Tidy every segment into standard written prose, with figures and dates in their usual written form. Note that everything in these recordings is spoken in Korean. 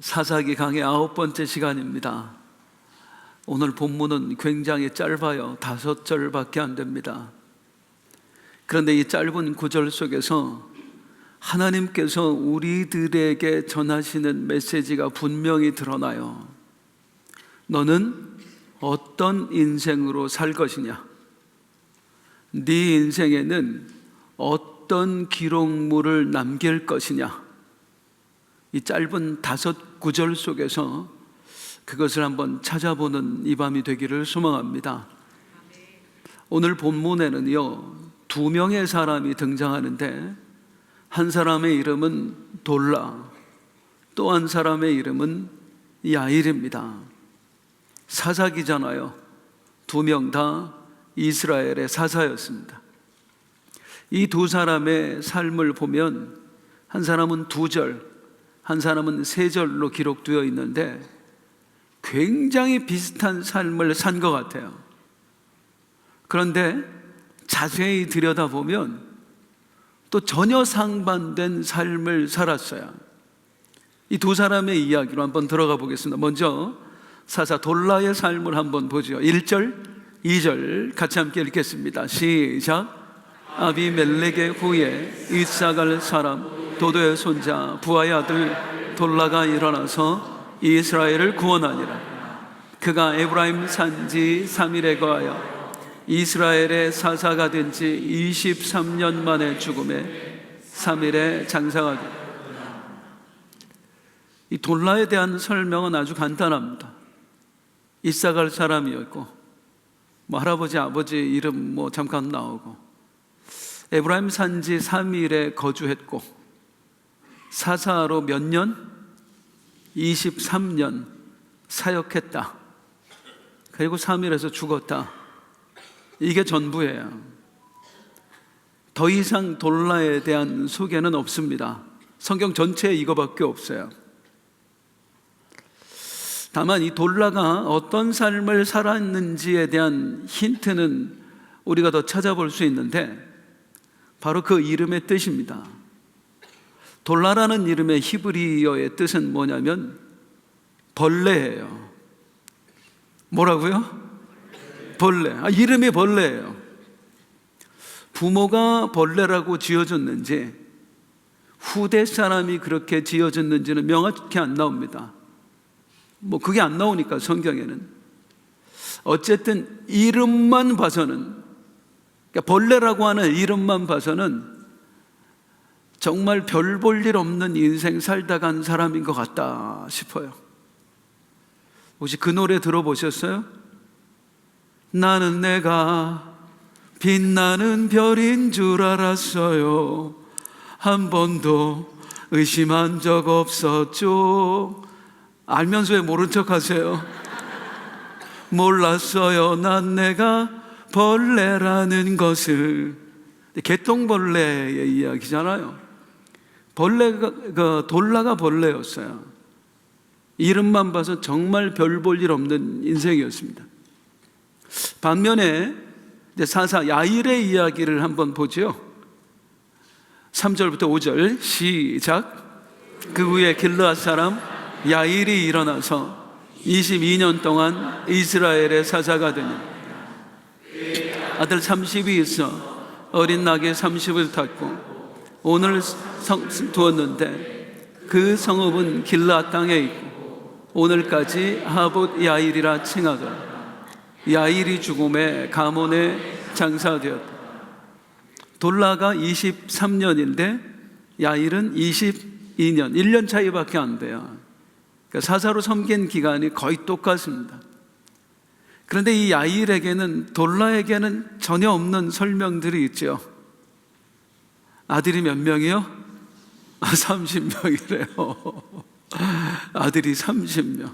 사사기 강의 9번째 시간입니다. 오늘 본문은 굉장히 짧아요. 5절밖에 안 됩니다. 그런데 이 짧은 구절 속에서 하나님께서 우리들에게 전하시는 메시지가 분명히 드러나요. 너는 어떤 인생으로 살 것이냐? 네 인생에는 어떤 기록물을 남길 것이냐? 이 짧은 5구절 속에서 그것을 한번 찾아보는 이 밤이 되기를 소망합니다. 오늘 본문에는요, 2명의 사람이 등장하는데 한 사람의 이름은 돌라, 또 한 사람의 이름은 야일입니다. 사사기잖아요. 2명 다 이스라엘의 사사였습니다. 이 두 사람의 삶을 보면 한 사람은 2절, 한 사람은 3절로 기록되어 있는데 굉장히 비슷한 삶을 산 것 같아요. 그런데 자세히 들여다보면 또 전혀 상반된 삶을 살았어요. 이 두 사람의 이야기로 한번 들어가 보겠습니다. 먼저 사사 돌라의 삶을 한번 보죠. 1절, 2절 같이 함께 읽겠습니다. 시작. 아비멜렉의 후에 이사갈 사람 도도의 손자 부하의 아들 돌라가 일어나서 이스라엘을 구원하니라. 그가 에브라임 산지 3일에 거하여 이스라엘의 사사가 된 지 23년 만에 죽음에 3일에 장사가 되었다. 이 돌라에 대한 설명은 아주 간단합니다. 이사갈 사람이었고 할아버지 아버지 이름 잠깐 나오고 에브라임 산지 3일에 거주했고 사사로 몇 년? 23년 사역했다. 그리고 3일에서 죽었다. 이게 전부예요. 더 이상 돌라에 대한 소개는 없습니다. 성경 전체에 이거밖에 없어요. 다만 이 돌라가 어떤 삶을 살았는지에 대한 힌트는 우리가 더 찾아볼 수 있는데 바로 그 이름의 뜻입니다. 돌라라는 이름의 히브리어의 뜻은 뭐냐면 벌레예요. 뭐라고요? 벌레. 이름이 벌레예요. 부모가 벌레라고 지어줬는지 후대 사람이 그렇게 지어줬는지는 명확히 안 나옵니다. 그게 안 나오니까 성경에는. 어쨌든 이름만 봐서는, 그러니까 벌레라고 하는 이름만 봐서는 정말 별 볼 일 없는 인생 살다 간 사람인 것 같다 싶어요. 혹시 그 노래 들어보셨어요? 나는 내가 빛나는 별인 줄 알았어요. 한 번도 의심한 적 없었죠. 알면서 왜 모른 척 하세요? 몰랐어요. 난 내가 벌레라는 것을. 개똥벌레의 이야기잖아요. 돌라가 벌레였어요. 이름만 봐서 정말 별 볼 일 없는 인생이었습니다. 반면에 사사 야일의 이야기를 한번 보죠. 3절부터 5절 시작. 그 후에 길르앗 사람 야일이 일어나서 22년 동안 이스라엘의 사사가 되니 아들 30이 있어 어린 낙에 30을 탔고 오늘 두었는데 그 성읍은 길르앗 땅에 있고 오늘까지 하봇 야일이라 칭하더라. 야일이 죽음에 가몬에 장사되었다. 돌라가 23년인데 야일은 22년, 1년 차이밖에 안 돼요. 그러니까 사사로 섬긴 기간이 거의 똑같습니다. 그런데 이 야일에게는, 돌라에게는 전혀 없는 설명들이 있죠. 아들이 몇 명이요? 30명이래요. 아들이 30명.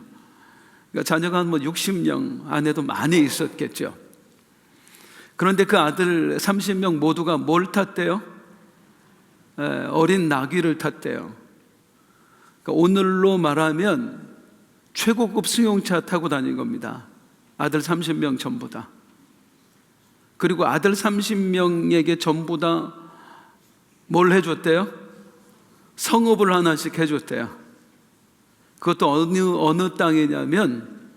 그러니까 자녀가 한 60명 안에도 많이 있었겠죠. 그런데 그 아들 30명 모두가 뭘 탔대요? 어린 나귀를 탔대요. 그러니까 오늘로 말하면 최고급 승용차 타고 다닌 겁니다. 아들 30명 전부 다. 그리고 아들 30명에게 전부 다 뭘 해줬대요? 성읍을 하나씩 해줬대요. 그것도 어느 땅이냐면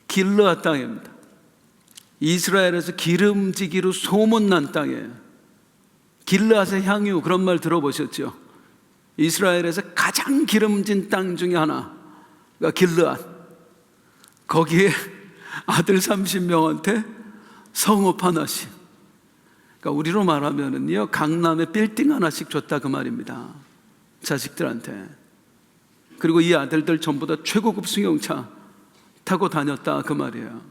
길르앗 땅입니다. 이스라엘에서 기름지기로 소문난 땅이에요. 길르앗의 향유, 그런 말 들어보셨죠? 이스라엘에서 가장 기름진 땅 중에 하나가 길르앗. 거기에 아들 30명한테 성읍 하나씩, 그러니까 우리로 말하면은요, 강남에 빌딩 하나씩 줬다 그 말입니다. 자식들한테. 그리고 이 아들들 전부 다 최고급 승용차 타고 다녔다 그 말이에요.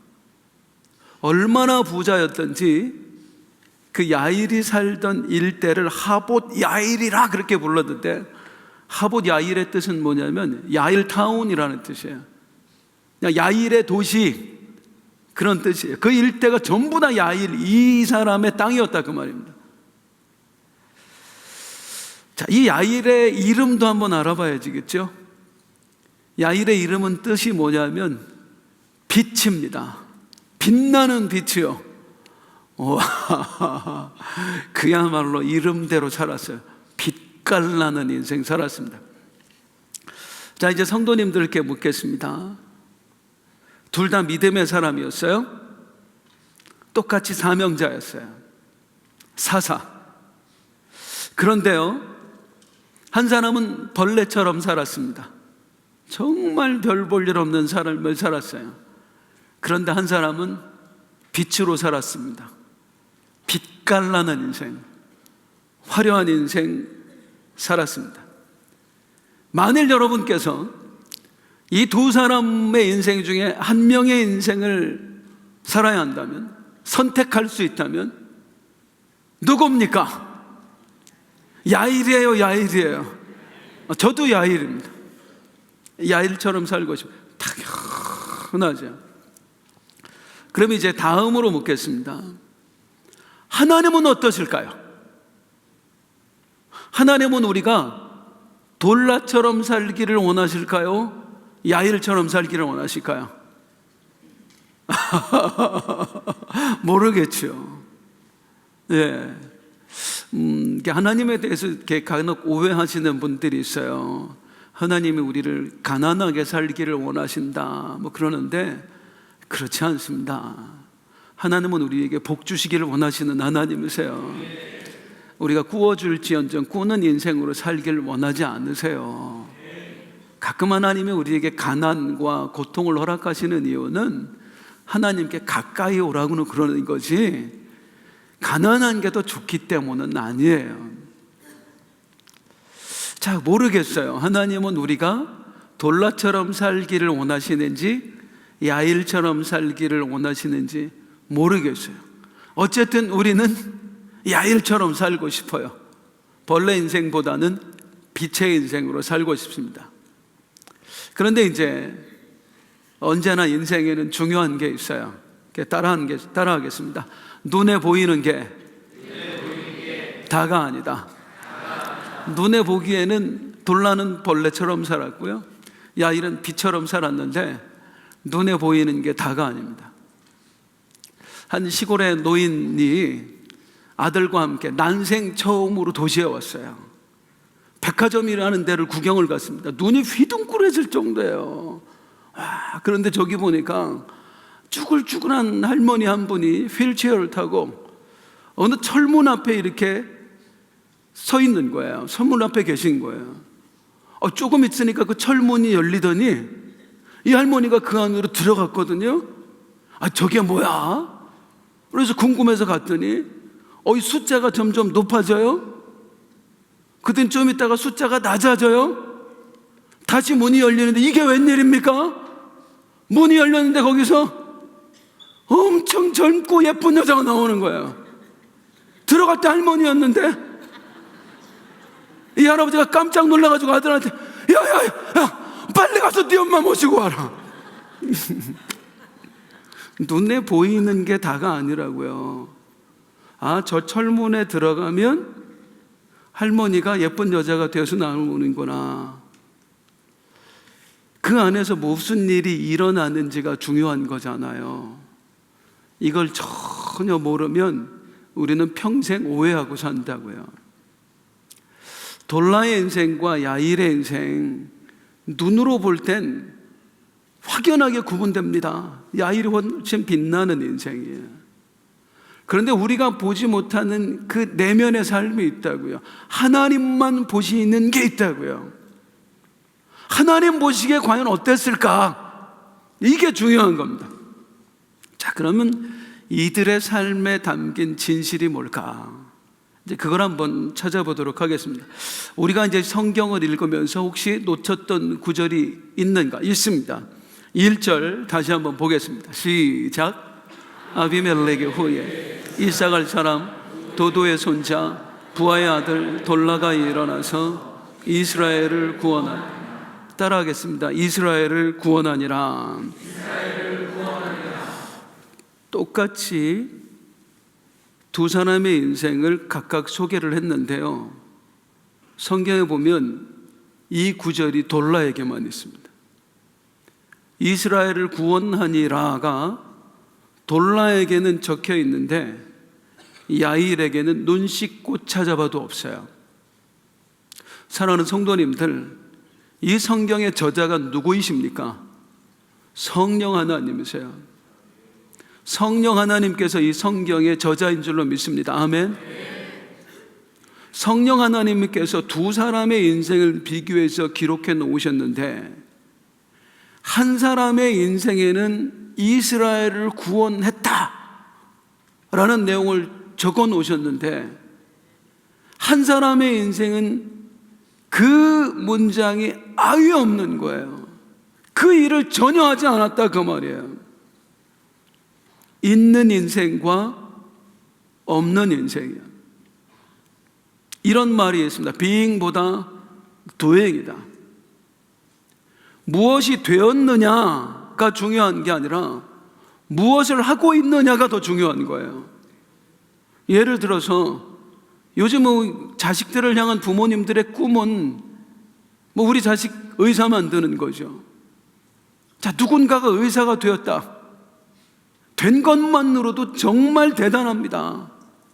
얼마나 부자였던지 그 야일이 살던 일대를 하봇 야일이라 그렇게 불렀는데, 하봇 야일의 뜻은 뭐냐면 야일타운이라는 뜻이에요. 그냥 야일의 도시, 그런 뜻이에요. 그 일대가 전부 다 야일, 이 사람의 땅이었다 그 말입니다. 자, 이 야일의 이름도 한번 알아봐야지겠죠? 야일의 이름은 뜻이 뭐냐면 빛입니다. 빛나는 빛이요. 그야말로 이름대로 살았어요. 빛깔나는 인생 살았습니다. 자, 이제 성도님들께 묻겠습니다. 둘 다 믿음의 사람이었어요. 똑같이 사명자였어요. 사사. 그런데요, 한 사람은 벌레처럼 살았습니다. 정말 별 볼 일 없는 삶을 살았어요. 그런데 한 사람은 빛으로 살았습니다. 빛깔나는 인생, 화려한 인생 살았습니다. 만일 여러분께서 이 두 사람의 인생 중에 한 명의 인생을 살아야 한다면, 선택할 수 있다면 누굽니까? 야일이에요, 야일이에요. 저도 야일입니다. 야일처럼 살고 싶어요. 당연하죠. 그럼 이제 다음으로 묻겠습니다. 하나님은 어떠실까요? 하나님은 우리가 돌라처럼 살기를 원하실까요? 야일처럼 살기를 원하실까요? 모르겠죠. 예. 하나님에 대해서 이렇게 간혹 오해하시는 분들이 있어요. 하나님이 우리를 가난하게 살기를 원하신다, 뭐 그러는데 그렇지 않습니다. 하나님은 우리에게 복 주시기를 원하시는 하나님이세요. 우리가 구워줄지언정 꾸는 인생으로 살기를 원하지 않으세요. 가끔 하나님이 우리에게 가난과 고통을 허락하시는 이유는 하나님께 가까이 오라고는 그러는 거지, 가난한 게 더 좋기 때문은 아니에요. 자, 모르겠어요. 하나님은 우리가 돌라처럼 살기를 원하시는지 야일처럼 살기를 원하시는지 모르겠어요. 어쨌든 우리는 야일처럼 살고 싶어요. 벌레 인생보다는 빛의 인생으로 살고 싶습니다. 그런데 이제 언제나 인생에는 중요한 게 있어요. 따라하겠습니다. 눈에 보이는 게 다가 아니다. 눈에 보기에는 돌라는 벌레처럼 살았고요, 야일은 빛처럼 살았는데 눈에 보이는 게 다가 아닙니다. 한 시골의 노인이 아들과 함께 난생 처음으로 도시에 왔어요. 백화점이라는 데를 구경을 갔습니다. 눈이 휘둥그레질 정도예요. 그런데 저기 보니까 쭈글쭈글한 할머니 한 분이 휠체어를 타고 어느 철문 앞에 이렇게 서 있는 거예요. 철문 앞에 계신 거예요. 조금 있으니까 그 철문이 열리더니 이 할머니가 그 안으로 들어갔거든요. 저게 뭐야? 그래서 궁금해서 갔더니 이 숫자가 점점 높아져요. 그땐 좀 있다가 숫자가 낮아져요. 다시 문이 열리는데 이게 웬일입니까? 문이 열렸는데 거기서 엄청 젊고 예쁜 여자가 나오는 거예요. 들어갈 때 할머니였는데 이 할아버지가 깜짝 놀라가지고 아들한테 야, 빨리 가서 네 엄마 모시고 와라. 눈에 보이는 게 다가 아니라고요. 저 철문에 들어가면 할머니가 예쁜 여자가 되어서 나오는구나. 그 안에서 무슨 일이 일어나는지가 중요한 거잖아요. 이걸 전혀 모르면 우리는 평생 오해하고 산다고요. 돌라의 인생과 야일의 인생, 눈으로 볼 땐 확연하게 구분됩니다. 야일이 훨씬 빛나는 인생이에요. 그런데 우리가 보지 못하는 그 내면의 삶이 있다고요. 하나님만 보시는 게 있다고요. 하나님 보시기에 과연 어땠을까? 이게 중요한 겁니다. 자, 그러면 이들의 삶에 담긴 진실이 뭘까? 이제 그걸 한번 찾아보도록 하겠습니다. 우리가 이제 성경을 읽으면서 혹시 놓쳤던 구절이 있는가? 있습니다. 1절 다시 한번 보겠습니다. 시작. 아비멜렉의 후에 이사갈 사람 도도의 손자 부하의 아들 돌라가 일어나서 이스라엘을 구원하니. 따라하겠습니다. 이스라엘을 구원하니라. 똑같이 두 사람의 인생을 각각 소개를 했는데요, 성경에 보면 이 구절이 돌라에게만 있습니다. 이스라엘을 구원하니라가 돌라에게는 적혀 있는데 야일에게는 눈 씻고 찾아봐도 없어요. 사랑하는 성도님들, 이 성경의 저자가 누구이십니까? 성령 하나님이세요. 성령 하나님께서 이 성경의 저자인 줄로 믿습니다. 아멘. 성령 하나님께서 두 사람의 인생을 비교해서 기록해 놓으셨는데, 한 사람의 인생에는 이스라엘을 구원했다 라는 내용을 적어 놓으셨는데, 한 사람의 인생은 그 문장이 아예 없는 거예요. 그 일을 전혀 하지 않았다, 그 말이에요. 있는 인생과 없는 인생이야. 이런 말이 있습니다. being보다 doing이다. 무엇이 되었느냐가 중요한 게 아니라 무엇을 하고 있느냐가 더 중요한 거예요. 예를 들어서 요즘 자식들을 향한 부모님들의 꿈은 우리 자식 의사 만드는 거죠. 자, 누군가가 의사가 되었다. 된 것만으로도 정말 대단합니다.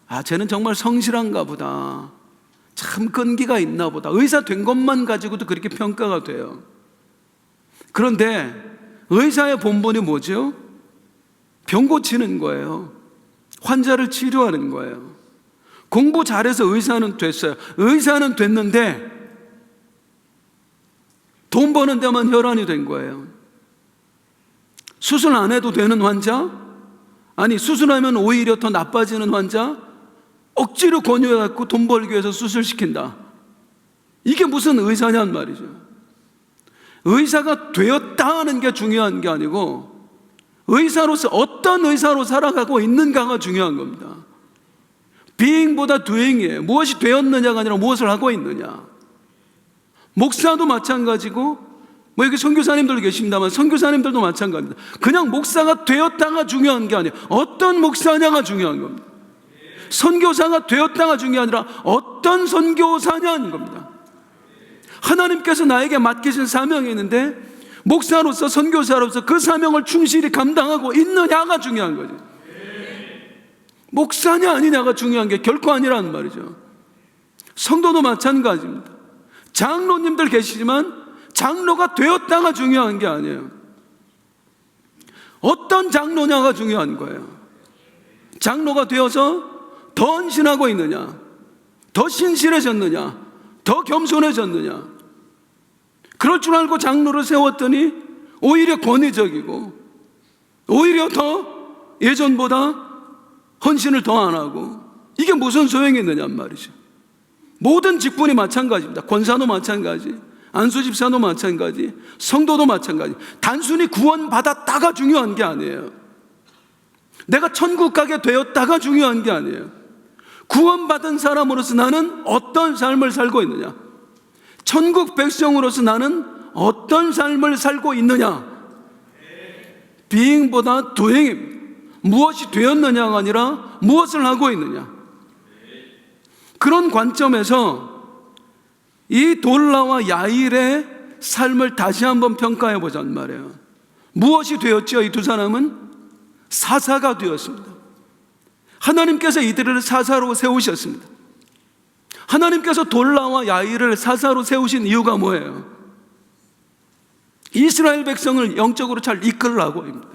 아, 쟤는 정말 성실한가 보다. 참 끈기가 있나 보다. 의사 된 것만 가지고도 그렇게 평가가 돼요. 그런데 의사의 본분이 뭐죠? 병 고치는 거예요. 환자를 치료하는 거예요. 공부 잘해서 의사는 됐어요. 의사는 됐는데 돈 버는 데만 혈안이 된 거예요. 수술 안 해도 되는 환자, 아니 수술하면 오히려 더 나빠지는 환자, 억지로 권유해갖고 돈 벌기 위해서 수술시킨다. 이게 무슨 의사냔 말이죠. 의사가 되었다 하는 게 중요한 게 아니고 의사로서 어떤 의사로 살아가고 있는가가 중요한 겁니다. being보다 doing이에요. 무엇이 되었느냐가 아니라 무엇을 하고 있느냐. 목사도 마찬가지고, 여기 선교사님들도 계십니다만 선교사님들도 마찬가지입니다. 그냥 목사가 되었다가 중요한 게 아니에요. 어떤 목사냐가 중요한 겁니다. 선교사가 되었다가 중요한 게 아니라 어떤 선교사냐는 겁니다. 하나님께서 나에게 맡기신 사명이 있는데 목사로서 선교사로서 그 사명을 충실히 감당하고 있느냐가 중요한 거죠. 목사냐 아니냐가 중요한 게 결코 아니라는 말이죠. 성도도 마찬가지입니다. 장로님들 계시지만 장로가 되었다가 중요한 게 아니에요. 어떤 장로냐가 중요한 거예요. 장로가 되어서 더 헌신하고 있느냐, 더 신실해졌느냐, 더 겸손해졌느냐. 그럴 줄 알고 장로를 세웠더니 오히려 권위적이고 오히려 더 예전보다 헌신을 더 안 하고, 이게 무슨 소용이 있느냔 말이죠. 모든 직분이 마찬가지입니다. 권사도 마찬가지, 안수집사도 마찬가지, 성도도 마찬가지. 단순히 구원받았다가 중요한 게 아니에요. 내가 천국 가게 되었다가 중요한 게 아니에요. 구원받은 사람으로서 나는 어떤 삶을 살고 있느냐, 천국 백성으로서 나는 어떤 삶을 살고 있느냐. being보다 doing입니다. 무엇이 되었느냐가 아니라 무엇을 하고 있느냐. 그런 관점에서 이 돌라와 야일의 삶을 다시 한번 평가해 보자는 말이에요. 무엇이 되었죠? 이 두 사람은 사사가 되었습니다. 하나님께서 이들을 사사로 세우셨습니다. 하나님께서 돌라와 야일을 사사로 세우신 이유가 뭐예요? 이스라엘 백성을 영적으로 잘 이끌라고입니다.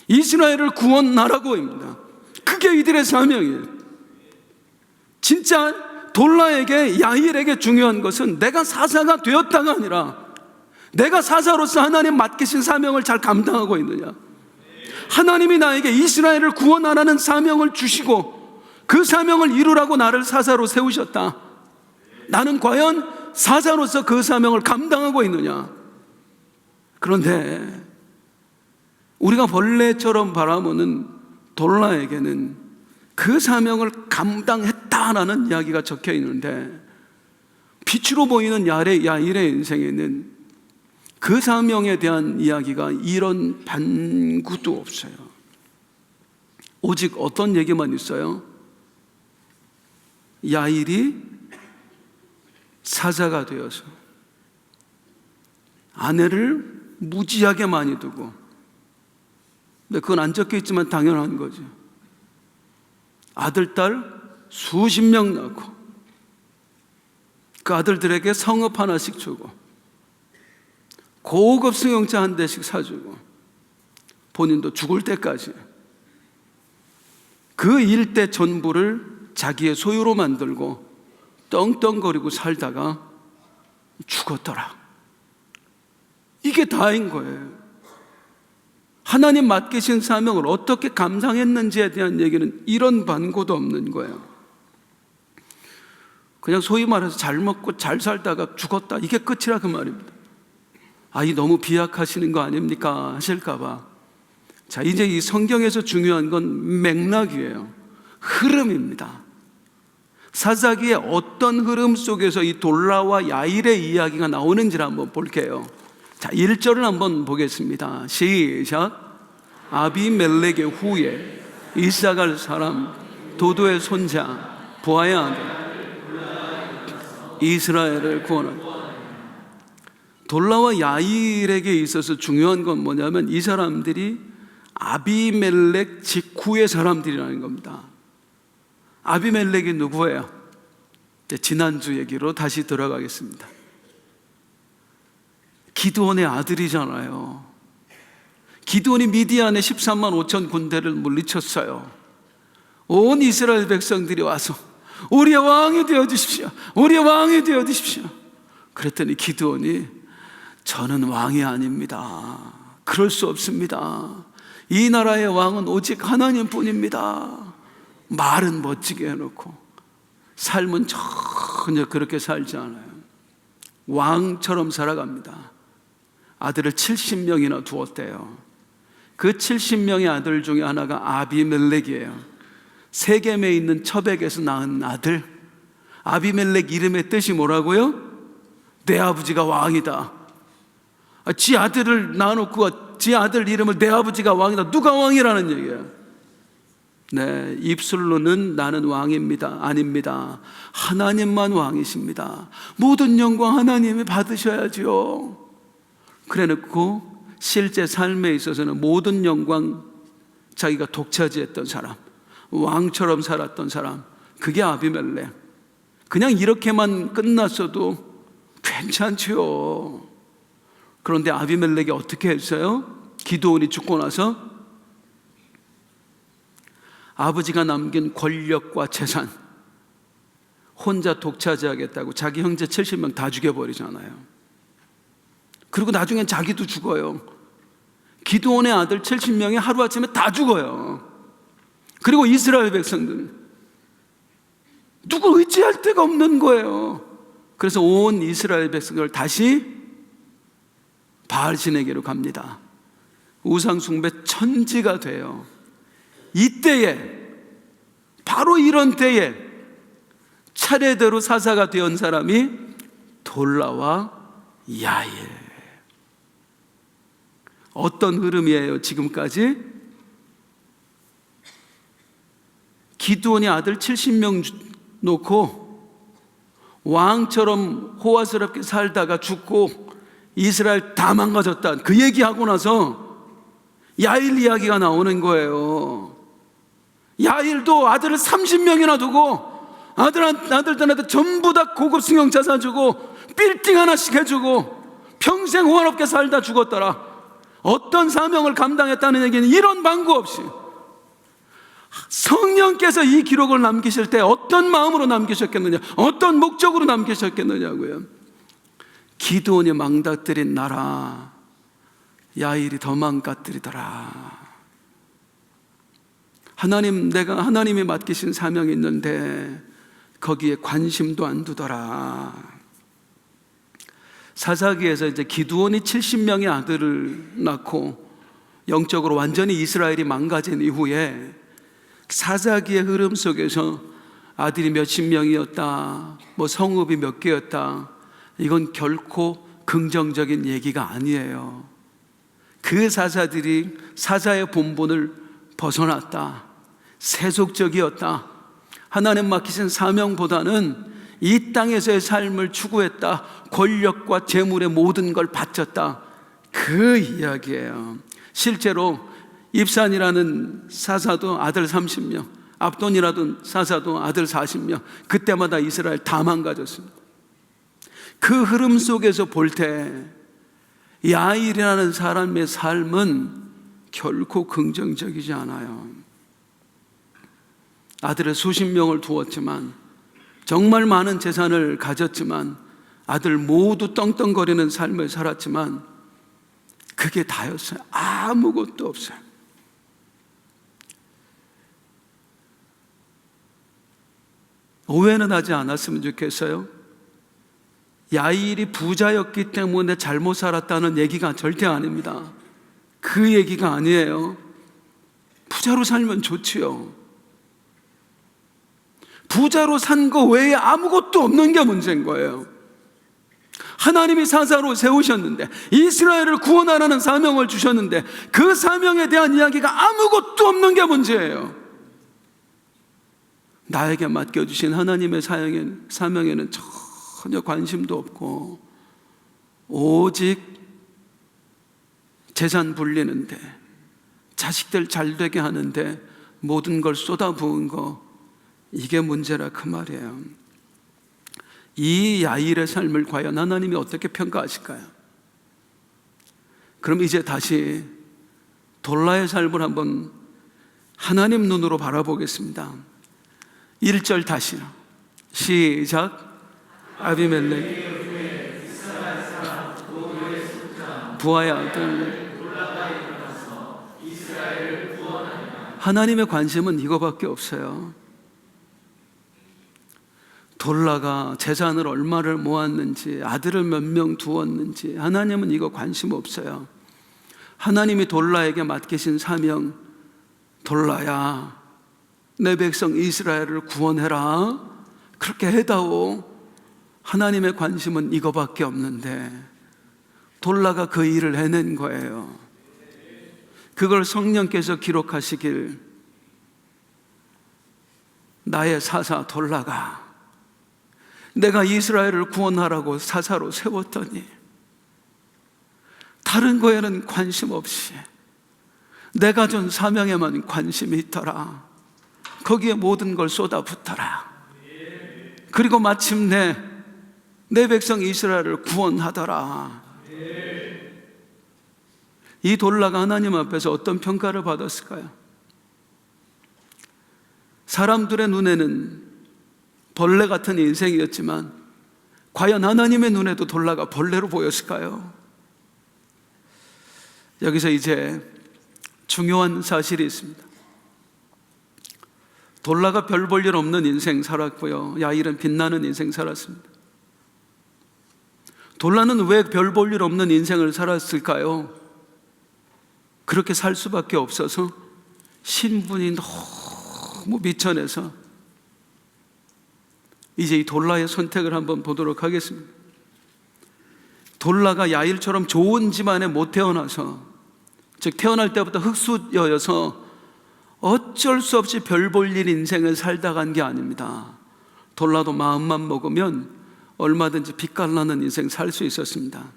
이스라엘을 구원하라고입니다. 그게 이들의 사명이에요. 진짜 돌라에게, 야일에게 중요한 것은 내가 사사가 되었다가 아니라 내가 사사로서 하나님 맡기신 사명을 잘 감당하고 있느냐, 하나님이 나에게 이스라엘을 구원하라는 사명을 주시고 그 사명을 이루라고 나를 사사로 세우셨다. 나는 과연 사사로서 그 사명을 감당하고 있느냐. 그런데 우리가 벌레처럼 바라보는 돌라에게는 그 사명을 감당했다라는 이야기가 적혀 있는데, 빛으로 보이는 야일의 인생에는 그 사명에 대한 이야기가 이런 반구도 없어요. 오직 어떤 얘기만 있어요? 야일이 사자가 되어서 아내를 무지하게 많이 두고, 근데 그건 안 적혀 있지만 당연한 거죠. 아들, 딸 수십 명 낳고 그 아들들에게 성읍 하나씩 주고 고급 승용차 한 대씩 사주고 본인도 죽을 때까지 그 일대 전부를 자기의 소유로 만들고 떵떵거리고 살다가 죽었더라. 이게 다인 거예요. 하나님 맡기신 사명을 어떻게 감당했는지에 대한 얘기는 이런 반고도 없는 거예요. 그냥 소위 말해서 잘 먹고 잘 살다가 죽었다, 이게 끝이라 그 말입니다. 이 너무 비약하시는 거 아닙니까 하실까 봐. 자, 이제 이 성경에서 중요한 건 맥락이에요. 흐름입니다. 사사기의 어떤 흐름 속에서 이 돌라와 야일의 이야기가 나오는지를 한번 볼게요. 자, 1절을 한번 보겠습니다. 시작. 아비멜렉의 후에 이사갈 사람 도도의 손자 부하의 아들 이스라엘을 구원한. 돌라와 야일에게 있어서 중요한 건 뭐냐면 이 사람들이 아비멜렉 직후의 사람들이라는 겁니다. 아비멜렉이 누구예요? 지난주 얘기로 다시 들어가겠습니다. 기드온의 아들이잖아요. 기드온이 미디안에 13만 5천 군대를 물리쳤어요. 온 이스라엘 백성들이 와서 우리의 왕이 되어주십시오, 우리의 왕이 되어주십시오. 그랬더니 기드온이 저는 왕이 아닙니다. 그럴 수 없습니다. 이 나라의 왕은 오직 하나님뿐입니다. 말은 멋지게 해놓고 삶은 전혀 그렇게 살지 않아요. 왕처럼 살아갑니다. 아들을 70명이나 두었대요. 그 70명의 아들 중에 하나가 아비멜렉이에요. 세겜에 있는 처백에서 낳은 아들. 아비멜렉 이름의 뜻이 뭐라고요? 내 아버지가 왕이다. 지 아들을 낳아놓고 지 아들 이름을 내 아버지가 왕이다. 누가 왕이라는 얘기예요? 네, 입술로는 나는 왕입니다. 아닙니다. 하나님만 왕이십니다. 모든 영광 하나님이 받으셔야죠. 그래놓고 실제 삶에 있어서는 모든 영광 자기가 독차지했던 사람, 왕처럼 살았던 사람, 그게 아비멜렉. 그냥 이렇게만 끝났어도 괜찮지요. 그런데 아비멜렉이 어떻게 했어요? 기드온이 죽고 나서 아버지가 남긴 권력과 재산 혼자 독차지하겠다고 자기 형제 70명 다 죽여버리잖아요. 그리고 나중엔 자기도 죽어요. 기드온의 아들 70명이 하루아침에 다 죽어요. 그리고 이스라엘 백성들은 누구 의지할 데가 없는 거예요. 그래서 온 이스라엘 백성을 다시 바알 신에게로 갑니다. 우상 숭배 천지가 돼요. 이때에, 바로 이런 때에 차례대로 사사가 되온 사람이 돌라와 야일. 어떤 흐름이에요? 지금까지 기드온이 아들 70명 놓고 왕처럼 호화스럽게 살다가 죽고 이스라엘 다 망가졌다, 그 얘기하고 나서 야일 이야기가 나오는 거예요. 야일도 아들을 30명이나 두고 아들들한테 전부 다 고급 승용차 사주고 빌딩 하나씩 해주고 평생 호환없게 살다 죽었더라. 어떤 사명을 감당했다는 얘기는 이런 방구 없이 성령께서 이 기록을 남기실 때 어떤 마음으로 남기셨겠느냐, 어떤 목적으로 남기셨겠느냐고요. 기드온이 망가뜨린 나라, 야일이 더 망가뜨리더라. 하나님이 맡기신 사명이 있는데 거기에 관심도 안 두더라. 사사기에서 이제 기드온이 70명의 아들을 낳고 영적으로 완전히 이스라엘이 망가진 이후에 사사기의 흐름 속에서 아들이 몇십 명이었다, 뭐 성읍이 몇 개였다, 이건 결코 긍정적인 얘기가 아니에요. 그 사사들이 사사의 본분을 벗어났다, 세속적이었다, 하나님 맡기신 사명보다는 이 땅에서의 삶을 추구했다, 권력과 재물의 모든 걸 바쳤다, 그 이야기예요. 실제로 입산이라는 사사도 아들 30명, 압돈이라던 사사도 아들 40명, 그때마다 이스라엘 다 망가졌습니다. 그 흐름 속에서 볼 때 야일이라는 사람의 삶은 결코 긍정적이지 않아요. 아들을 수십 명을 두었지만, 정말 많은 재산을 가졌지만, 아들 모두 떵떵거리는 삶을 살았지만 그게 다였어요. 아무것도 없어요. 오해는 하지 않았으면 좋겠어요. 야일이 부자였기 때문에 잘못 살았다는 얘기가 절대 아닙니다. 그 얘기가 아니에요. 부자로 살면 좋지요. 부자로 산 거 외에 아무것도 없는 게 문제인 거예요. 하나님이 사사로 세우셨는데, 이스라엘을 구원하라는 사명을 주셨는데, 그 사명에 대한 이야기가 아무것도 없는 게 문제예요. 나에게 맡겨주신 하나님의 사명에는 전혀 관심도 없고, 오직 재산 불리는데, 자식들 잘 되게 하는데 모든 걸 쏟아부은 거, 이게 문제라 그 말이에요. 이 야일의 삶을 과연 하나님이 어떻게 평가하실까요? 그럼 이제 다시 돌라의 삶을 한번 하나님 눈으로 바라보겠습니다. 1절 다시 시작. 아비멜렉 부하의 아들. 하나님의 관심은 이거밖에 없어요. 돌라가 재산을 얼마를 모았는지, 아들을 몇 명 두었는지, 하나님은 이거 관심 없어요. 하나님이 돌라에게 맡기신 사명, 돌라야 내 백성 이스라엘을 구원해라, 그렇게 해다오. 하나님의 관심은 이거밖에 없는데 돌라가 그 일을 해낸 거예요. 그걸 성령께서 기록하시길, 나의 사사 돌라가 내가 이스라엘을 구원하라고 사사로 세웠더니 다른 거에는 관심 없이 내가 준 사명에만 관심이 있더라. 거기에 모든 걸 쏟아붓더라. 그리고 마침내 내 백성 이스라엘을 구원하더라. 이 돌라가 하나님 앞에서 어떤 평가를 받았을까요? 사람들의 눈에는 벌레 같은 인생이었지만 과연 하나님의 눈에도 돌라가 벌레로 보였을까요? 여기서 이제 중요한 사실이 있습니다. 돌라가 별 볼 일 없는 인생 살았고요, 야일은 빛나는 인생 살았습니다. 돌라는 왜 별 볼 일 없는 인생을 살았을까요? 그렇게 살 수밖에 없어서 신분이 너무 미천해서. 이제 이 돌라의 선택을 한번 보도록 하겠습니다. 돌라가 야일처럼 좋은 집안에 못 태어나서, 즉 태어날 때부터 흙수여서 어쩔 수 없이 별 볼 일 인생을 살다 간 게 아닙니다. 돌라도 마음만 먹으면 얼마든지 빛깔나는 인생 살 수 있었습니다.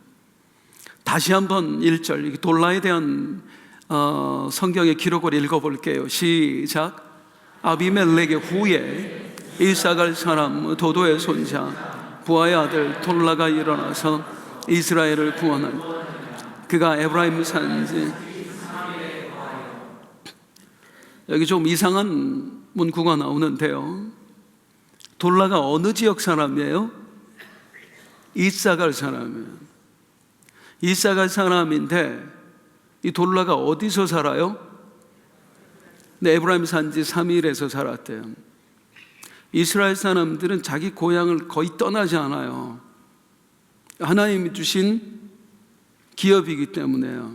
다시 한번 1절 돌라에 대한 성경의 기록을 읽어볼게요. 시작. 아비멜렉의 후에 이사갈 사람 도도의 손자 부하의 아들 돌라가 일어나서 이스라엘을 구원하니 그가 에브라임 산지. 여기 좀 이상한 문구가 나오는데요, 돌라가 어느 지역 사람이에요? 이사갈 사람이에요. 이사갈 사람인데 이 돌라가 어디서 살아요? 네, 에브라임 산지 3일에서 살았대요. 이스라엘 사람들은 자기 고향을 거의 떠나지 않아요. 하나님이 주신 기업이기 때문에요.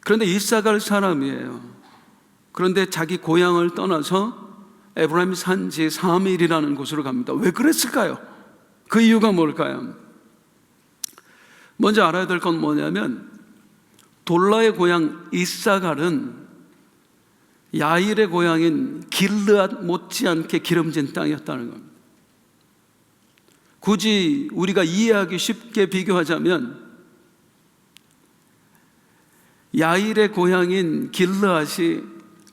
그런데 이사갈 사람이에요. 그런데 자기 고향을 떠나서 에브라임 산지 3일이라는 곳으로 갑니다. 왜 그랬을까요? 그 이유가 뭘까요? 먼저 알아야 될 건 뭐냐면 돌라의 고향 이사갈은 야일의 고향인 길르앗 못지않게 기름진 땅이었다는 겁니다. 굳이 우리가 이해하기 쉽게 비교하자면 야일의 고향인 길르앗이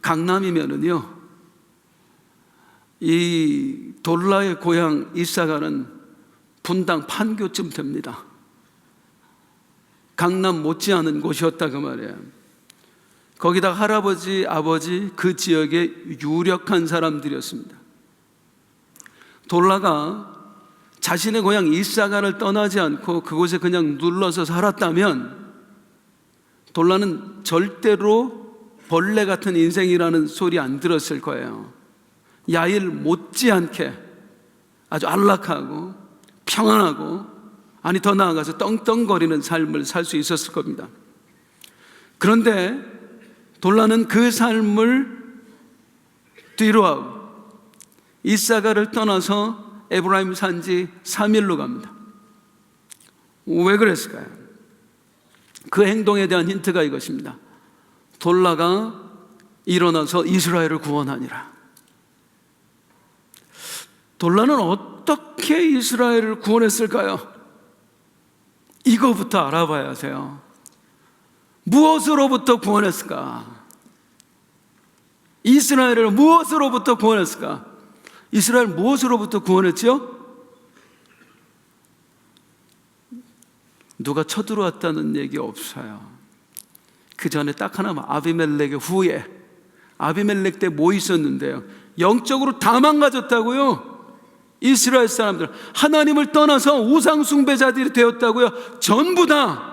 강남이면은요, 이 돌라의 고향 이사갈은 분당 판교쯤 됩니다. 강남 못지않은 곳이었다 그 말이에요. 거기다 할아버지, 아버지 그 지역의 유력한 사람들이었습니다. 돌라가 자신의 고향 이사갈을 떠나지 않고 그곳에 그냥 눌러서 살았다면 돌라는 절대로 벌레 같은 인생이라는 소리 안 들었을 거예요. 야일 못지않게 아주 안락하고 평안하고, 아니 더 나아가서 떵떵거리는 삶을 살 수 있었을 겁니다. 그런데 돌라는 그 삶을 뒤로하고 이사갈을 떠나서 에브라임 산지 3일로 갑니다. 왜 그랬을까요? 그 행동에 대한 힌트가 이것입니다. 돌라가 일어나서 이스라엘을 구원하니라. 돌라는 어떻게 이스라엘을 구원했을까요? 이거부터 알아봐야 하세요. 무엇으로부터 구원했을까? 이스라엘을 무엇으로부터 구원했을까? 이스라엘 무엇으로부터 구원했죠? 누가 쳐들어왔다는 얘기 없어요. 그 전에 딱 하나만, 아비멜렉의 후예. 아비멜렉 때 뭐 있었는데요? 영적으로 다 망가졌다고요. 이스라엘 사람들 하나님을 떠나서 우상 숭배자들이 되었다고요. 전부 다.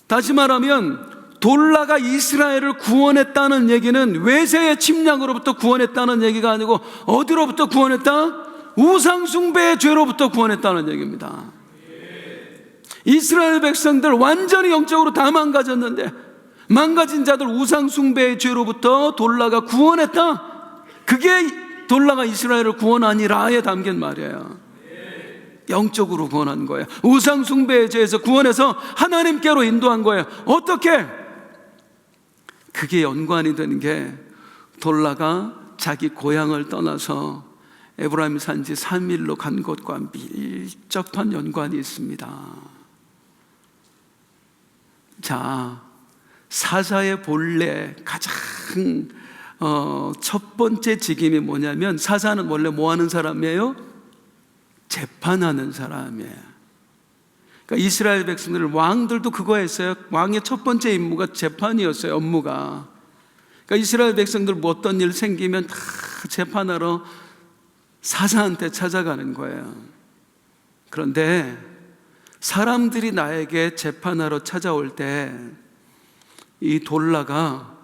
다시 말하면 돌라가 이스라엘을 구원했다는 얘기는 외세의 침략으로부터 구원했다는 얘기가 아니고 어디로부터 구원했다? 우상 숭배의 죄로부터 구원했다는 얘기입니다. 이스라엘 백성들 완전히 영적으로 다 망가졌는데, 망가진 자들 우상 숭배의 죄로부터 돌라가 구원했다. 그게 돌라가 이스라엘을 구원하니라에 담긴 말이에요. 영적으로 구원한 거예요. 우상 숭배의 죄에서 구원해서 하나님께로 인도한 거예요. 어떻게? 그게 연관이 되는 게 돌라가 자기 고향을 떠나서 에브라임 산지 3일로 간 것과 밀접한 연관이 있습니다. 자, 사사의 본래 가장 첫 번째 직임이 뭐냐면, 사사는 원래 뭐 하는 사람이에요? 재판하는 사람이에요. 그러니까 이스라엘 백성들, 왕들도 그거 했어요. 왕의 첫 번째 임무가 재판이었어요. 업무가. 그러니까 이스라엘 백성들 뭐 어떤 일 생기면 다 재판하러 사사한테 찾아가는 거예요. 그런데 사람들이 나에게 재판하러 찾아올 때 이 돌라가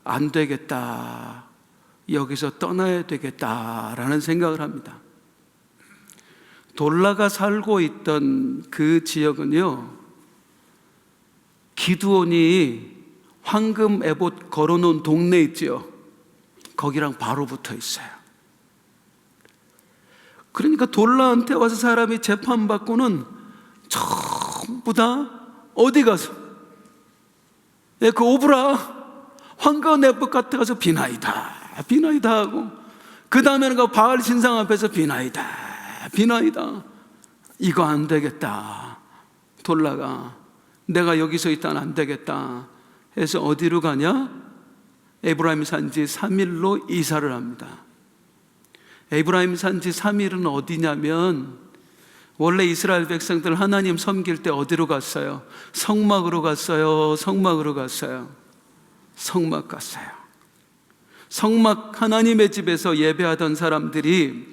안 되겠다, 여기서 떠나야 되겠다라는 생각을 합니다. 돌라가 살고 있던 그 지역은요, 기드온이 황금 에봇 걸어놓은 동네 있지요, 거기랑 바로 붙어 있어요. 그러니까 돌라한테 와서 사람이 재판받고는 전부 다 어디 가서, 그 오브라 황금 에봇 같아 가서 비나이다 비나이다 하고, 그 다음에는 그 바알 신상 앞에서 비나이다 비나이다. 이거 안 되겠다. 돌라가 내가 여기서 있다는 안 되겠다 해서 어디로 가냐? 에브라임 산지 3일로 이사를 합니다. 에브라임 산지 3일은 어디냐면, 원래 이스라엘 백성들 하나님 섬길 때 어디로 갔어요? 성막으로 갔어요? 성막으로 갔어요? 성막 갔어요. 성막 하나님의 집에서 예배하던 사람들이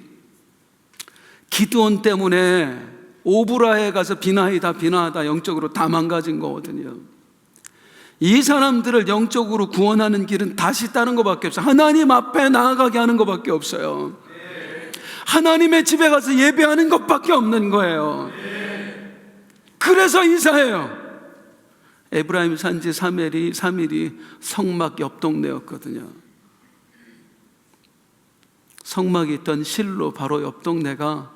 기드온 때문에 오브라에 가서 비나하다 영적으로 다 망가진 거거든요. 이 사람들을 영적으로 구원하는 길은 다시 따는 것밖에 없어요. 하나님 앞에 나아가게 하는 것밖에 없어요. 하나님의 집에 가서 예배하는 것밖에 없는 거예요. 그래서 이사해요. 에브라임 산지 3일이 성막 옆 동네였거든요. 성막이 있던 실로 바로 옆 동네가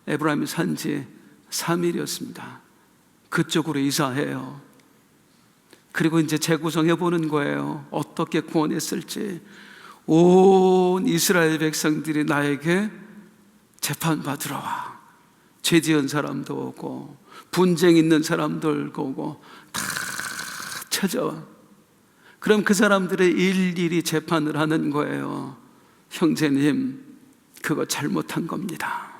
에브라임 산지 3일이었습니다. 그쪽으로 이사해요. 그리고 이제 재구성해 보는 거예요. 어떻게 구원했을지. 온 이스라엘 백성들이 나에게 재판받으러 와. 죄 지은 사람도 오고 분쟁 있는 사람들 오고 다 찾아와. 그럼 그 사람들의 일일이 재판을 하는 거예요. 형제님, 그거 잘못한 겁니다.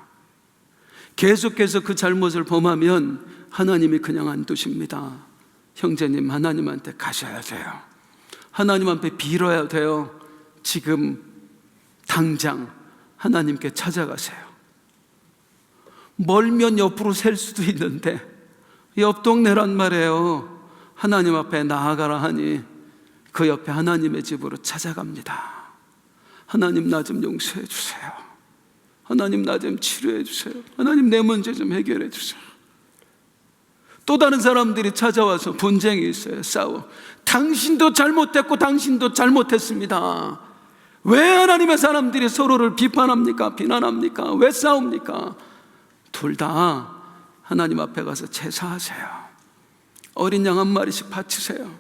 계속해서 그 잘못을 범하면 하나님이 그냥 안 두십니다. 형제님, 하나님한테 가셔야 돼요. 하나님 앞에 빌어야 돼요. 지금 당장 하나님께 찾아가세요. 멀면 옆으로 셀 수도 있는데 옆 동네란 말이에요. 하나님 앞에 나아가라 하니 그 옆에 하나님의 집으로 찾아갑니다. 하나님, 나 좀 용서해 주세요. 하나님, 나 좀 치료해 주세요. 하나님, 내 문제 좀 해결해 주세요. 또 다른 사람들이 찾아와서 분쟁이 있어요. 싸워. 당신도 잘못했고 당신도 잘못했습니다. 왜 하나님의 사람들이 서로를 비판합니까? 비난합니까? 왜 싸웁니까? 둘 다 하나님 앞에 가서 제사하세요. 어린 양 한 마리씩 바치세요.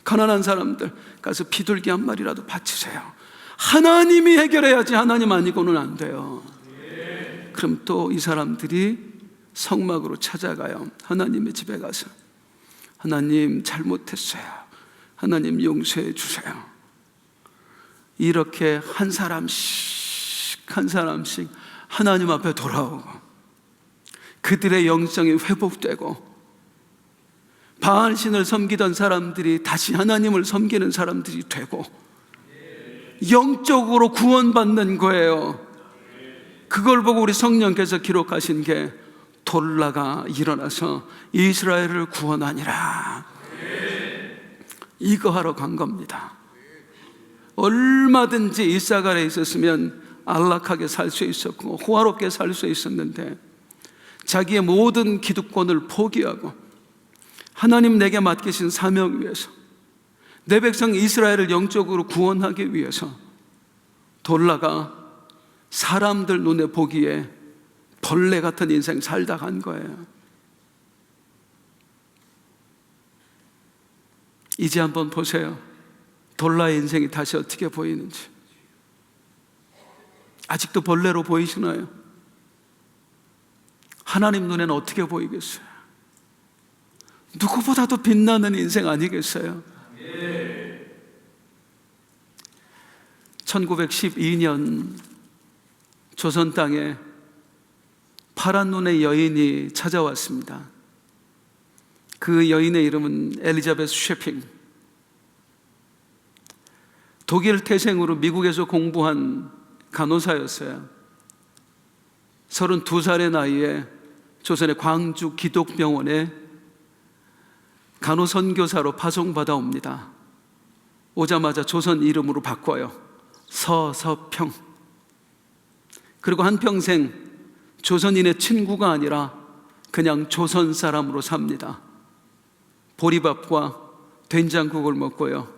가난한 사람들 가서 비둘기 한 마리라도 바치세요. 하나님이 해결해야지 하나님 아니고는 안 돼요. 그럼 또 이 사람들이 성막으로 찾아가요. 하나님의 집에 가서 하나님 잘못했어요. 하나님 용서해 주세요. 이렇게 한 사람씩 하나님 앞에 돌아오고 그들의 영성이 회복되고 바알신을 섬기던 사람들이 다시 하나님을 섬기는 사람들이 되고 영적으로 구원받는 거예요. 그걸 보고 우리 성령께서 기록하신 게 돌라가 일어나서 이스라엘을 구원하니라. 이거 하러 간 겁니다. 얼마든지 이사갈에 있었으면 안락하게 살 수 있었고 호화롭게 살 수 있었는데 자기의 모든 기득권을 포기하고 하나님 내게 맡기신 사명 위해서 내 백성 이스라엘을 영적으로 구원하기 위해서 돌라가 사람들 눈에 보기에 벌레 같은 인생 살다 간 거예요. 이제 한번 보세요. 돌라의 인생이 다시 어떻게 보이는지. 아직도 벌레로 보이시나요? 하나님 눈에는 어떻게 보이겠어요? 누구보다도 빛나는 인생 아니겠어요? 1912년 조선 땅에 파란 눈의 여인이 찾아왔습니다. 그 여인의 이름은 엘리자베스 쉐핑. 독일 태생으로 미국에서 공부한 간호사였어요. 32살의 나이에 조선의 광주 기독병원에 간호선교사로 파송받아 옵니다. 오자마자 조선 이름으로 바꿔요. 서서평. 그리고 한평생 조선인의 친구가 아니라 그냥 조선 사람으로 삽니다. 보리밥과 된장국을 먹고요,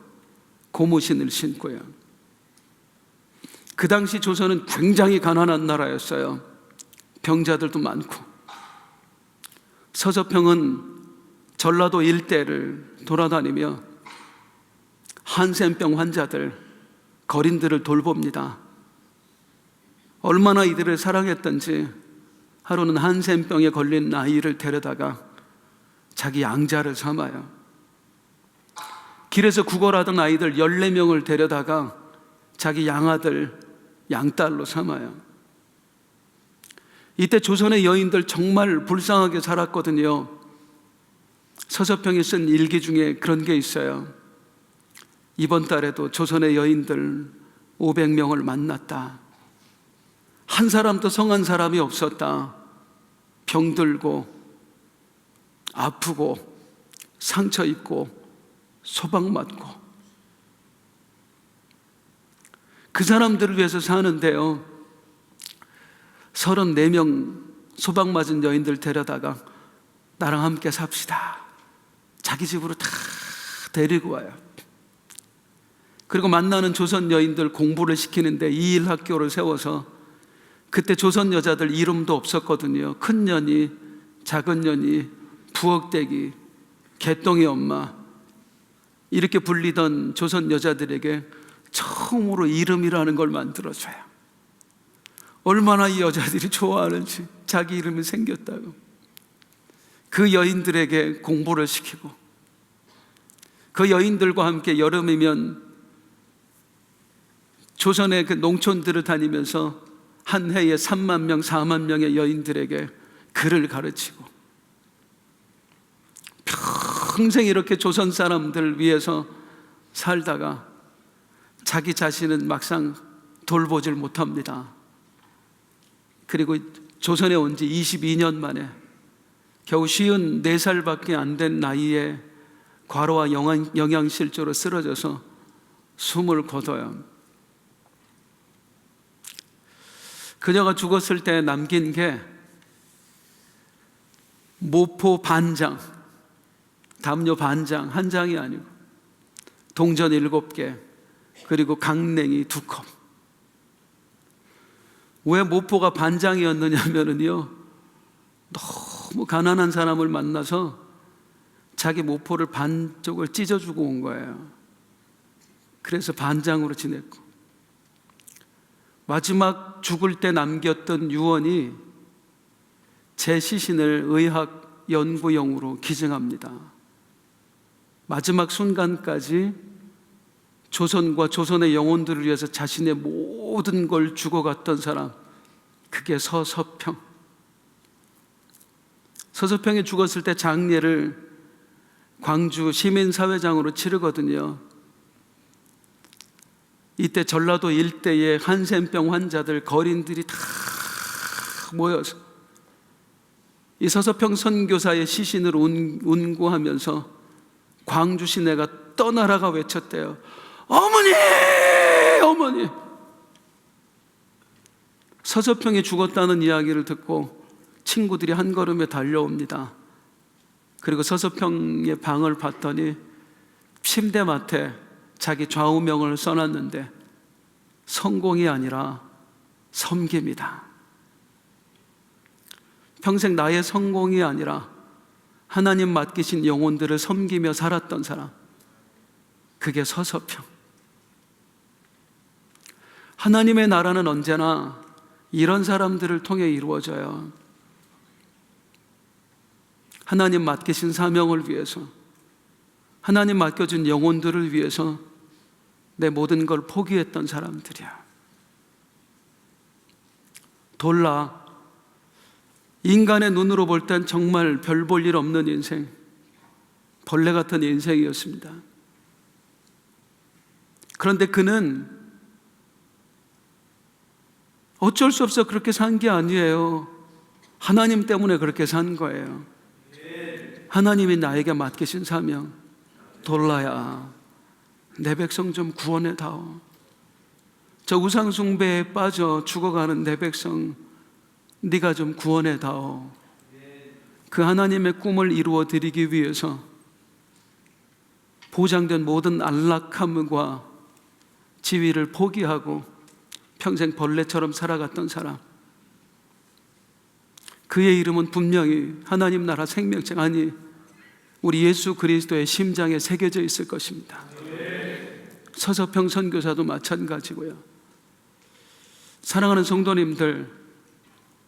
고무신을 신고요. 그 당시 조선은 굉장히 가난한 나라였어요. 병자들도 많고. 서서평은 전라도 일대를 돌아다니며 한센병 환자들, 거린들을 돌봅니다. 얼마나 이들을 사랑했던지 하루는 한센병에 걸린 아이를 데려다가 자기 양자를 삼아요. 길에서 구걸하던 아이들 14명을 데려다가 자기 양아들, 양딸로 삼아요. 이때 조선의 여인들 정말 불쌍하게 살았거든요. 서서평이 쓴 일기 중에 그런 게 있어요. 이번 달에도 조선의 여인들 500명을 만났다. 한 사람도 성한 사람이 없었다. 병들고 아프고 상처 입고 소방 맞고 그 사람들을 위해서 사는데요, 34명 소방 맞은 여인들 데려다가 나랑 함께 삽시다. 자기 집으로 다 데리고 와요. 그리고 만나는 조선 여인들 공부를 시키는데 2일 학교를 세워서, 그때 조선 여자들 이름도 없었거든요. 큰 년이, 작은 년이, 부엌대기, 개똥이 엄마, 이렇게 불리던 조선 여자들에게 처음으로 이름이라는 걸 만들어줘요. 얼마나 이 여자들이 좋아하는지, 자기 이름이 생겼다고. 그 여인들에게 공부를 시키고, 그 여인들과 함께 여름이면 조선의 그 농촌들을 다니면서 한 해에 3만 명, 4만 명의 여인들에게 글을 가르치고, 평생 이렇게 조선 사람들 위해서 살다가 자기 자신은 막상 돌보질 못합니다. 그리고 조선에 온 지 22년 만에 겨우 54살밖에 안 된 나이에 과로와 영양실조로 쓰러져서 숨을 거둬요. 그녀가 죽었을 때 남긴 게 모포 반장, 담요 반장 한 장이 아니고 동전 7개, 그리고 강냉이 2컵. 왜 모포가 반장이었느냐면요, 너무 가난한 사람을 만나서 자기 모포를 반쪽을 찢어주고 온 거예요. 그래서 반장으로 지냈고, 마지막 죽을 때 남겼던 유언이 제 시신을 의학 연구용으로 기증합니다. 마지막 순간까지 조선과 조선의 영혼들을 위해서 자신의 모든 걸 주고 갔던 사람, 그게 서서평. 서서평이 죽었을 때 장례를 광주 시민사회장으로 치르거든요. 이때 전라도 일대의 한센병 환자들, 거린들이 다 모여서 이 서서평 선교사의 시신을 운구하면서 광주 시내가 떠나라가 외쳤대요. 어머니! 어머니! 서서평이 죽었다는 이야기를 듣고 친구들이 한 걸음에 달려옵니다. 그리고 서서평의 방을 봤더니 침대맡에 자기 좌우명을 써놨는데 성공이 아니라 섬김이다. 평생 나의 성공이 아니라 하나님 맡기신 영혼들을 섬기며 살았던 사람, 그게 서서평. 하나님의 나라는 언제나 이런 사람들을 통해 이루어져요. 하나님 맡기신 사명을 위해서, 하나님 맡겨준 영혼들을 위해서 내 모든 걸 포기했던 사람들이야. 돌라, 인간의 눈으로 볼 땐 정말 별 볼 일 없는 인생, 벌레 같은 인생이었습니다. 그런데 그는 어쩔 수 없어 그렇게 산 게 아니에요. 하나님 때문에 그렇게 산 거예요. 하나님이 나에게 맡기신 사명, 돌라야, 내 백성 좀 구원해 다오. 저 우상 숭배에 빠져 죽어가는 내 백성 네가 좀 구원해 다오. 그 하나님의 꿈을 이루어 드리기 위해서 보장된 모든 안락함과 지위를 포기하고 평생 벌레처럼 살아갔던 사람, 그의 이름은 분명히 하나님 나라 생명책, 아니 우리 예수 그리스도의 심장에 새겨져 있을 것입니다. 서서평 선교사도 마찬가지고요. 사랑하는 성도님들,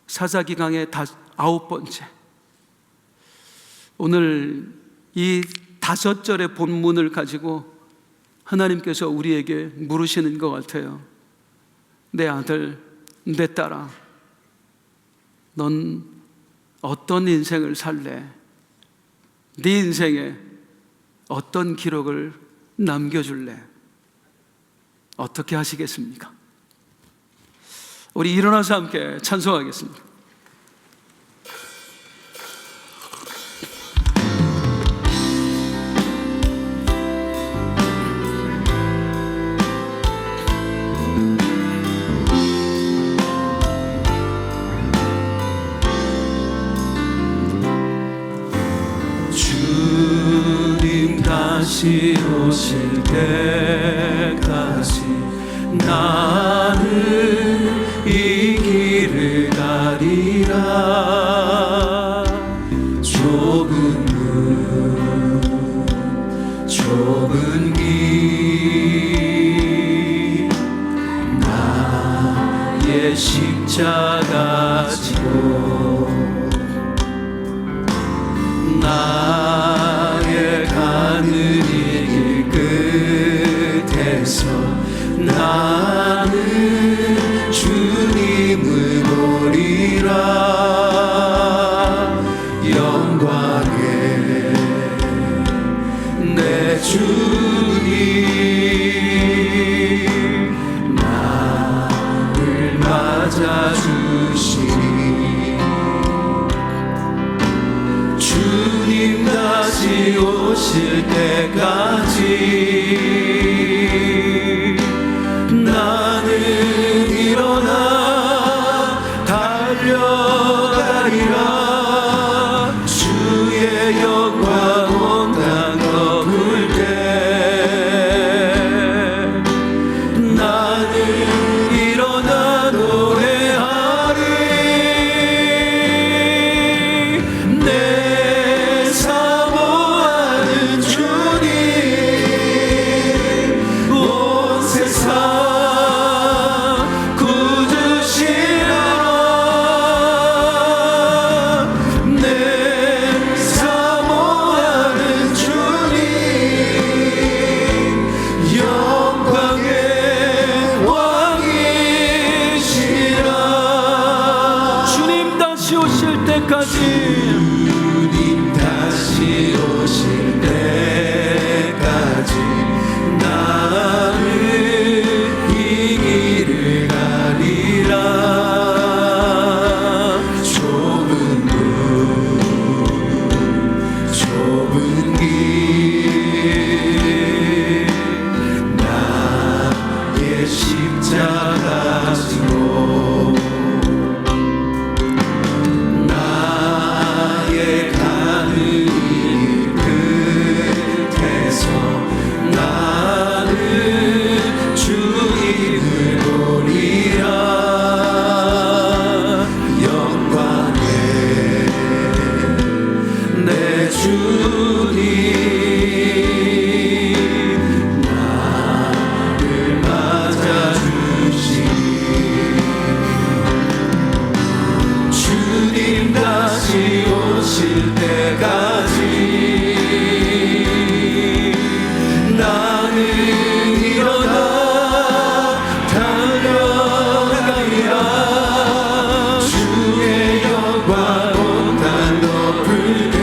사사기강의 9번째, 오늘 이 5절의 본문을 가지고 하나님께서 우리에게 물으시는 것 같아요. 내 아들, 내 딸아, 넌 어떤 인생을 살래? 네 인생에 어떤 기록을 남겨줄래? 어떻게 하시겠습니까? 우리 일어나서 함께 찬송하겠습니다. 주님 다시 오실 때까지 나는 이 길을 가리라. 좁은 문 좁은 길 나의 십자가 지고 나의 가는 이 길 끝에서 나는 주님을 보리라. 영광에 내 주님 나를 맞아주시리. 주님 다시 오실 때까지 나는 일어나 달려가리라. 주의 영광 온 땅 덮을 때 나는 일어나 노래하리. 내 사모하는 주님 온 세상 주님 다시 오실 때까지 나는 이 길을 가리라. 좁은 문 좁은 길 나의 십자가 지고 오실 때까지 나는 일어나 달려가리라. 주의 영광 온 땅 덮을 때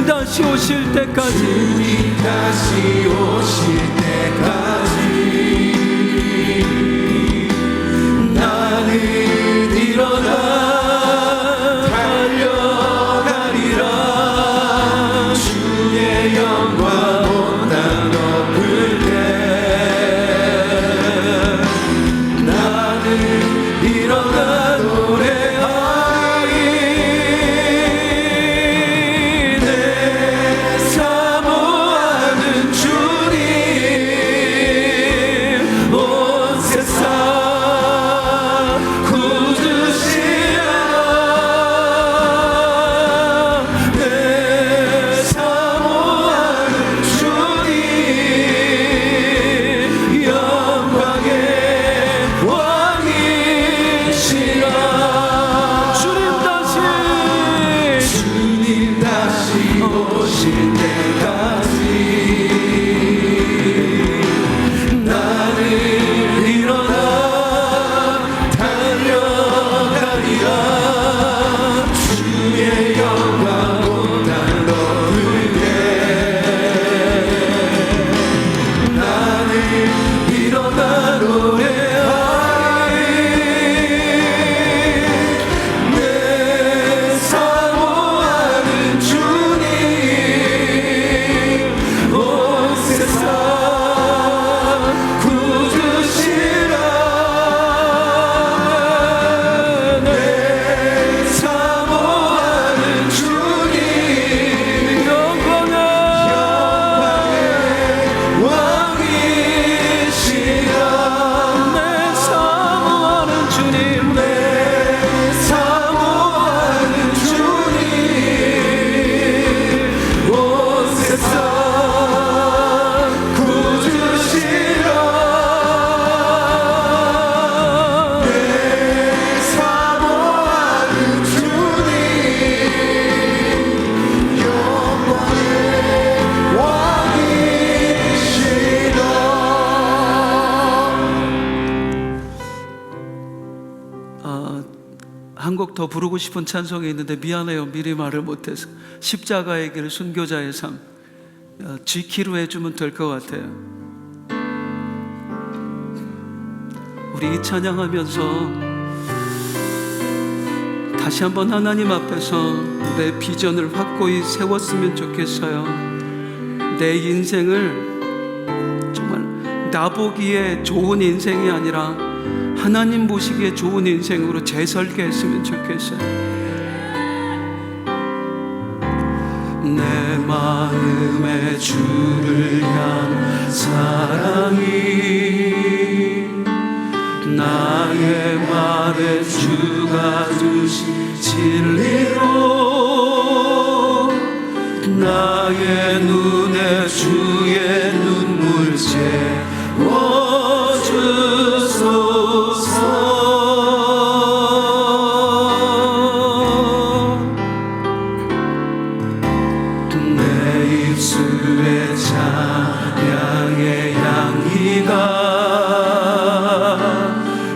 주님 다시 오실 때까지, 주님 다시 오실 때까지 나는 일어나 달려가리라. 주의 영광 온 땅 덮을 때 나는 일어나 노래하리. 내 사모하는 주님 온 세상 굳으시라. 내 사모하는 주님 영광의 왕이시라. 주님 다시 오실 때까지 나는 일어나 달려가리라. 주의 영광 온 땅 덮을 때 나는 일어나 노래하리. 내 사모하는 주님 온 세상 굳으시라. 내 사모하는 주님 영광의 왕이시라. 내 사모하는 주님, 내 사모하는 주님 온 세상 굳으시라. 내 사모하는 주님 영광의 왕이시라. 한 곡 더 부르고 싶은 찬송이 있는데 미안해요, 미리 말을 못해서. 십자가의 길 순교자의 삶 지키로 해주면 될 것 같아요. 우리 이 찬양하면서 다시 한번 하나님 앞에서 내 비전을 확고히 세웠으면 좋겠어요. 내 인생을 정말 나보기에 좋은 인생이 아니라 하나님 보시기에 좋은 인생으로 재설계했으면 좋겠어요. 내 마음에 주를 향한 사랑이 나의 말에 주가 주신 진리로 나의 눈에 주의 눈물 채워주소서. 내 입술에 찬양의 향기가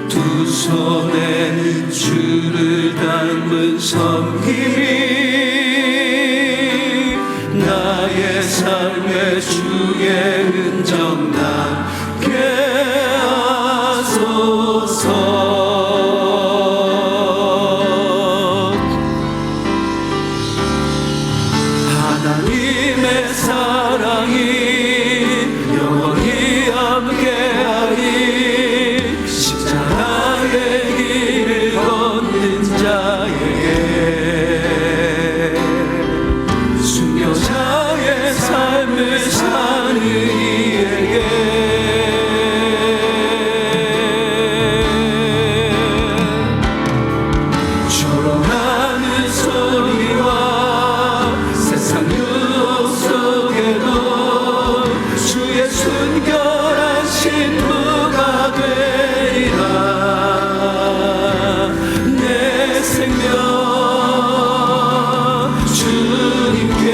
두 손에는 주를 닮은 섬김이 나의 삶의 주의 흔적 남게 하소서. 하나님의 사랑이 영원히 함께하리. 십자가의 길을 걷는 자에게 순교자의 삶을 사는 이에게 조롱하는 소리와 세상 유혹 속에도 주의 순결한 신부가 되리라. 내 생명 주님께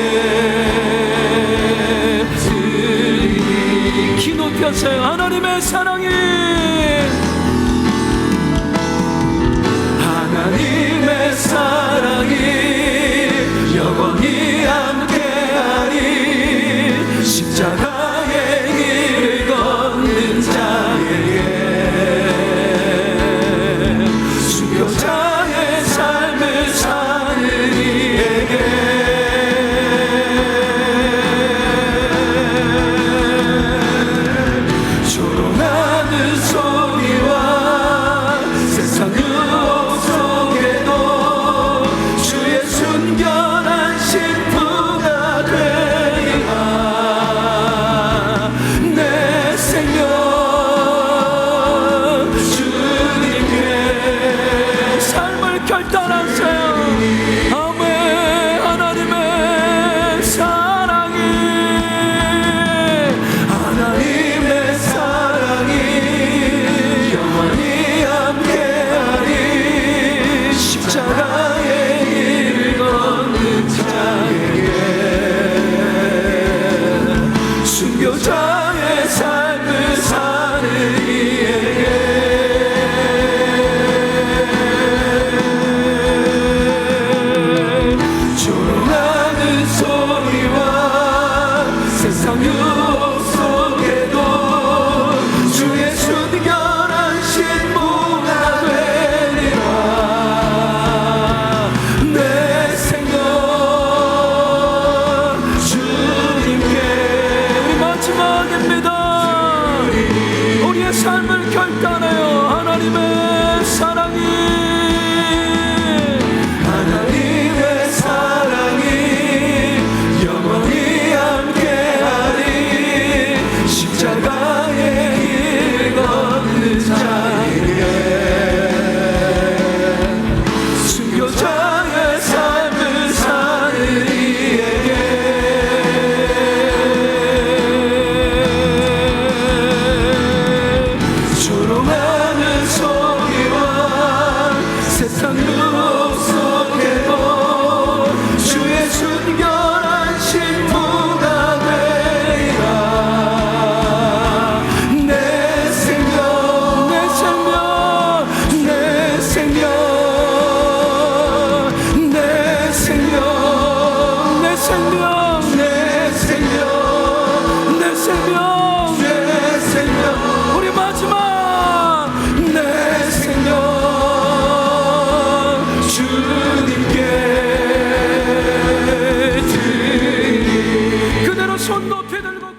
드리니. 키 높여세요. 하나님의 사랑이, 하나님의 사랑이 영원히 함께 살았어요. 아멘. 하나님의 사랑이, 하나님의 사랑이 영원히 함께하리. 십자가의 길 걷는 자에게, 순교자의 삶을 사는 이에게, 조롱하는 소리와 세상 유혹 속에도 주의 순결한 신부가 되리라. 내 생명 주님께. 우리 마지막입니다. 우리의 삶을 결단해요. 하나님의 사랑이, 하나님의 사랑이 영원히 함께하리. 십자가의 길 걷는 자에게, 순교자의 삶을 사는 이에게, 조롱하는 소리와 세상 유혹 속에도 주의 순결한 신부가 되리라. 내 생명, 내 생명, 내 생명, 내 생명, 내 생명, 내 생명, 내 생명. 내 생명, 우리 마지막 내 생명 주님께 드리니. 그대로 손 높이 들고